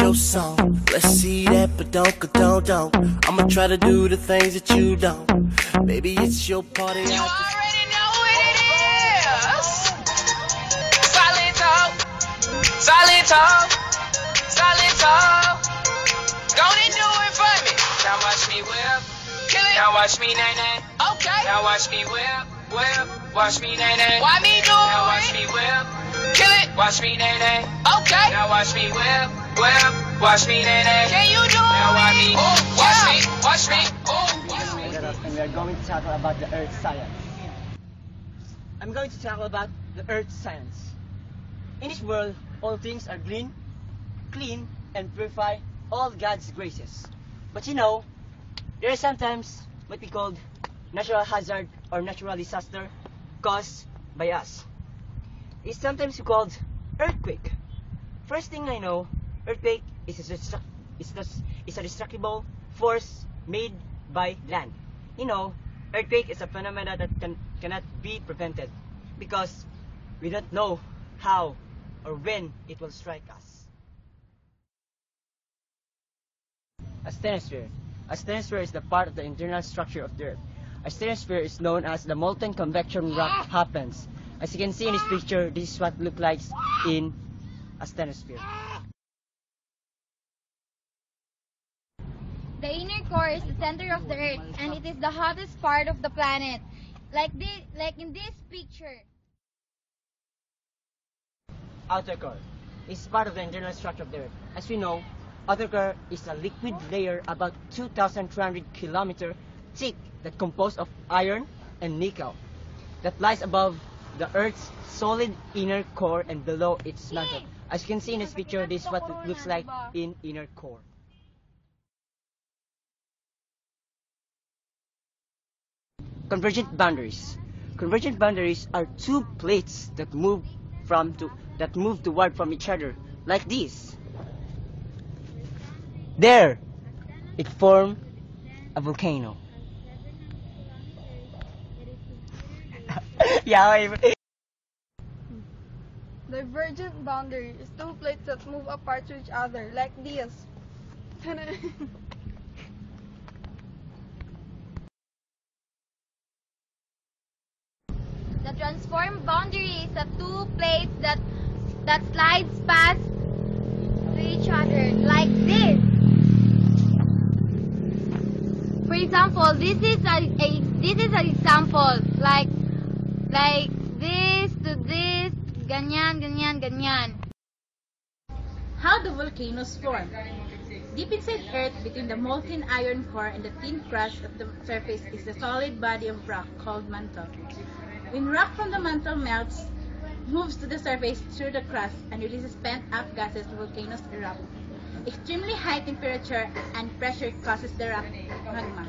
your song. Let's see that, but don't. I'ma try to do the things that you don't. Baby, it's your party. You already know what it is. Solid talk, solid talk, solid talk. Gonna do it for me. Now watch me whip. Kill it. Now watch me nay. Okay. Now watch me whip. Watch me nay. Why me do it? Now watch me whip. Kill it. Watch me nay. Okay. Now watch me whip. Watch me nay. Can you do it? Now watch me. Watch me. And we are going to talk about the earth science. I'm going to talk about the earth science. In this world, all things are clean, and purify all God's graces. But you know, there is sometimes what we call natural hazard or natural disaster caused by us. It's sometimes called earthquake. First thing I know, earthquake is a destructible force made by land. You know, earthquake is a phenomenon that cannot be prevented because we don't know how or when it will strike us. Asthenosphere. Asthenosphere is the part of the internal structure of the Earth. Asthenosphere is known as the molten convection rock happens. As you can see in this picture, this is what it looks like in asthenosphere. The inner core is the center of the Earth, and it is the hottest part of the planet. Like in this picture. Outer core is part of the internal structure of the Earth. As we know, outer core is a liquid layer about 2,300 kilometers thick that composed of iron and nickel that lies above the Earth's solid inner core and below its mantle. As you can see in this picture, this is what it looks like in inner core. Convergent boundaries. Convergent boundaries are two plates that move toward from each other, like this. There, it formed a volcano. Yeah. Divergent boundary is two plates that move apart to each other, like this. The transform boundary is the two plates that slides past to each other, like this. For example, this is an example, like this to this, ganyan. How do volcanoes form? Deep inside Earth, between the molten iron core and the thin crust of the surface, is a solid body of rock called mantle. When rock from the mantle melts, moves to the surface through the crust, and releases pent-up gases, volcanoes erupt. Extremely high temperature and pressure causes the rock magma.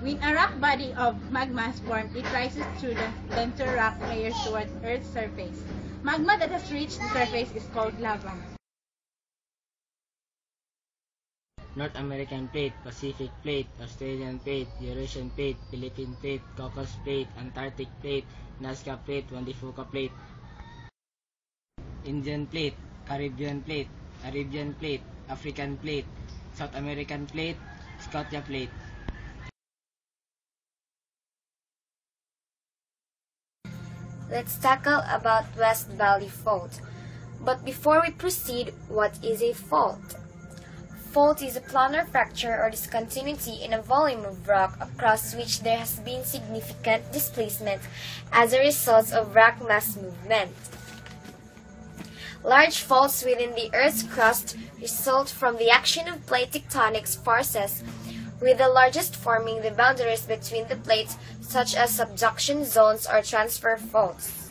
When a rock body of magma is formed, it rises through the denser rock layers towards Earth's surface. Magma that has reached the surface is called lava. North American plate, Pacific plate, Australian plate, Eurasian plate, Philippine plate, Caucasus plate, Antarctic plate, Nazca plate, Juan de Fuca plate, Indian plate, Caribbean plate, Arabian plate, African plate, South American plate, Scotia plate. Let's tackle about West Valley Fault. But before we proceed, what is a fault? Fault is a planar fracture or discontinuity in a volume of rock across which there has been significant displacement as a result of rock mass movement. Large faults within the Earth's crust result from the action of plate tectonic forces, with the largest forming the boundaries between the plates, such as subduction zones or transfer faults.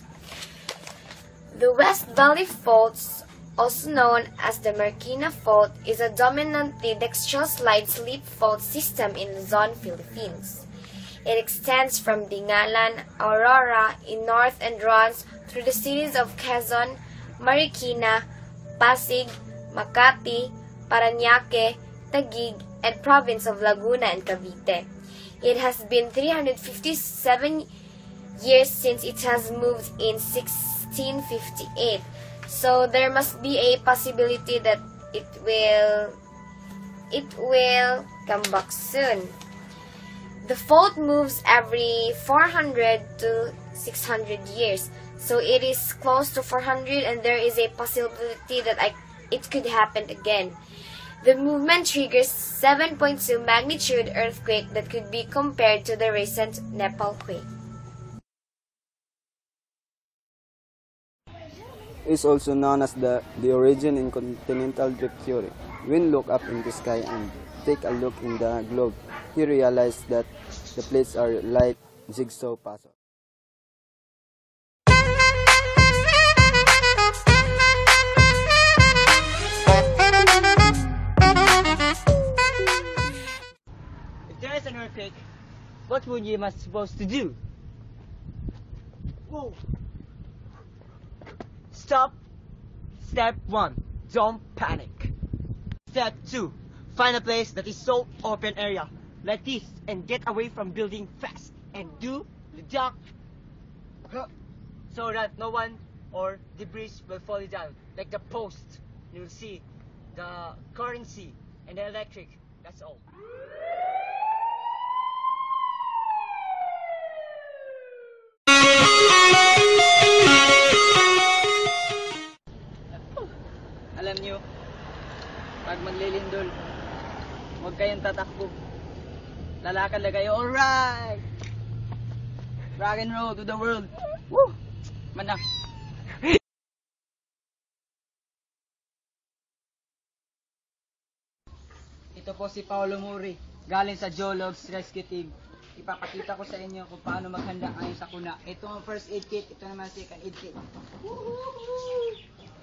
The West Valley Fault, also known as the Marikina Fault, is a dominantly dextral slide slip fault system in Luzon, Philippines. It extends from Dingalan, Aurora in north and runs through the cities of Quezon, Marikina, Pasig, Makati, Parañaque, Taguig, and province of Laguna and Cavite. It has been 357 years since it has moved in 1658, so there must be a possibility that it will come back soon. The fault moves every 400 to 600 years, so it is close to 400, and there is a possibility that it could happen again. The movement triggers 7.2 magnitude earthquake that could be compared to the recent Nepal quake. Is also known as the origin in continental drift theory. When look up in the sky and take a look in the globe, he realized that the plates are like jigsaw puzzles. If there is an earthquake, what would you must supposed to do? Whoa. Stop. Step 1. Don't panic. Step 2. Find a place that is so open area like this and get away from building fast and do the duck so that no one or debris will fall down like the post. You'll see the currency and the electric. That's all. Alam nyo, pag maglilindol, huwag kayong tatakbo. Lalakad na kayo. Alright! Rock and roll to the world. Woo! Mana. Ito po si Paolo Muri, galing sa Jologs Rescue Team. Ipapakita ko sa inyo kung paano maghanda ayon sa kuna. Ito ang first aid kit, ito naman second aid kit.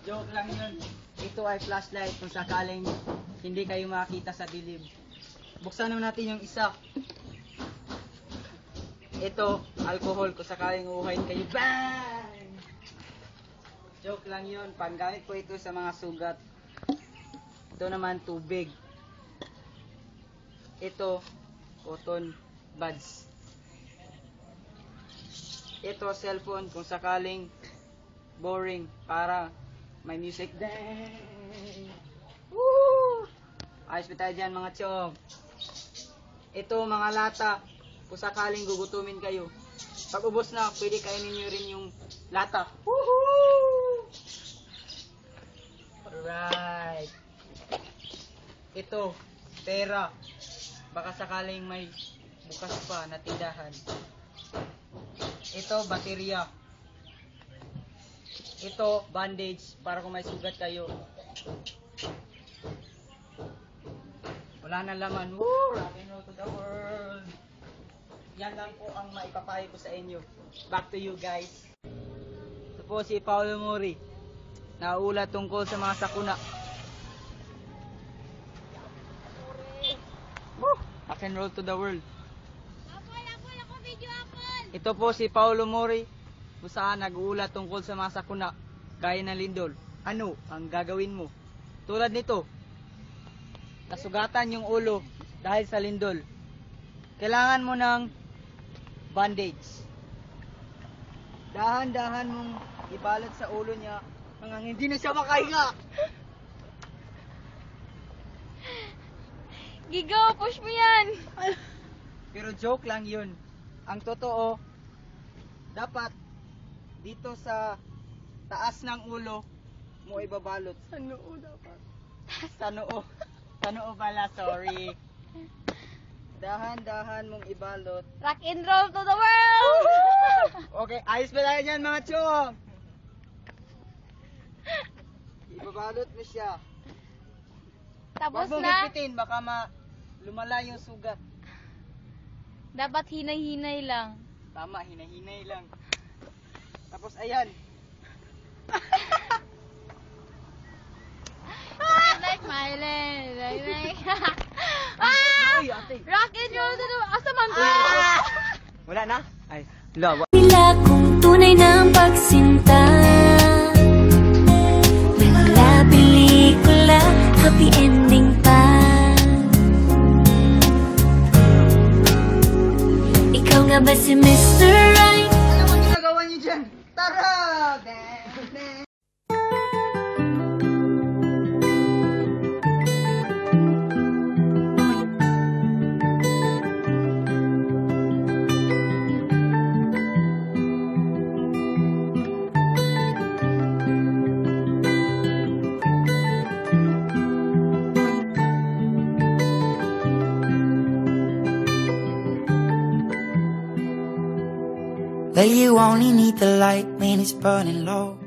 Joke lang yun. Ito ay flashlight kung sakaling hindi kayo makita sa dilim. Buksan naman natin yung isa. Ito, alcohol kung sakaling uuhayin kayo. Bang! Joke lang yun. Panggamit po ito sa mga sugat. Ito naman tubig. Ito, cotton buds. Ito, cellphone kung sakaling boring para may music. Dang! Woo! Ayos pa tayo dyan mga chong. Ito mga lata. Kung sakaling gugutumin kayo. Pag ubos na, pwede kainin nyo rin yung lata. Woohoo! Alright. Ito, pera. Baka sakaling may bukas pa na tindahan. Ito, baterya. Ito, bandage para kung may sugat kayo. Wala na laman. Woo! Rock and roll to the world. Yan lang po ang maipapayo ko sa inyo. Back to you guys. Ito po si Paolo Muri. Nauulat tungkol sa mga sakuna. Woo! Rock and roll to the world. Ako, video apol. Ito po si Paolo Muri. Kung saan nag-uulat tungkol sa mga sakuna gaya ng lindol. Ano ang gagawin mo? Tulad nito, nasugatan yung ulo dahil sa lindol. Kailangan mo ng bandage. Dahan-dahan mong ibalot sa ulo niya hanggang hindi na siya makahinga. Gigo, push mo yan. Pero joke lang yun. Ang totoo, dapat dito sa taas ng ulo mo ibabalot. Sa noo dapat. Sa noo. Sa noo pala, sorry. Dahan-dahan mong ibalot. Rock and roll to the world. Okay, ayos ba tayo dyan mga chong? Ibabalot mo siya. Tapos Huwag mong na, hipitin, baka lumala yung sugat. dapat hinay-hinay lang. Tama, hinay-hinay lang. Tapos ayan. Like Mylen. Like. Ay, ate. Rock and roll to the world. Asa man ko? Wala na? Ay, lawa. Nila kung tunay ng pagsinta. Wala pelikula, happy ending pa. Ikaw nga ba si Mr. Right? Ano ang ginagawa niyo dyan? Tara! But you only need the light when it's burning low.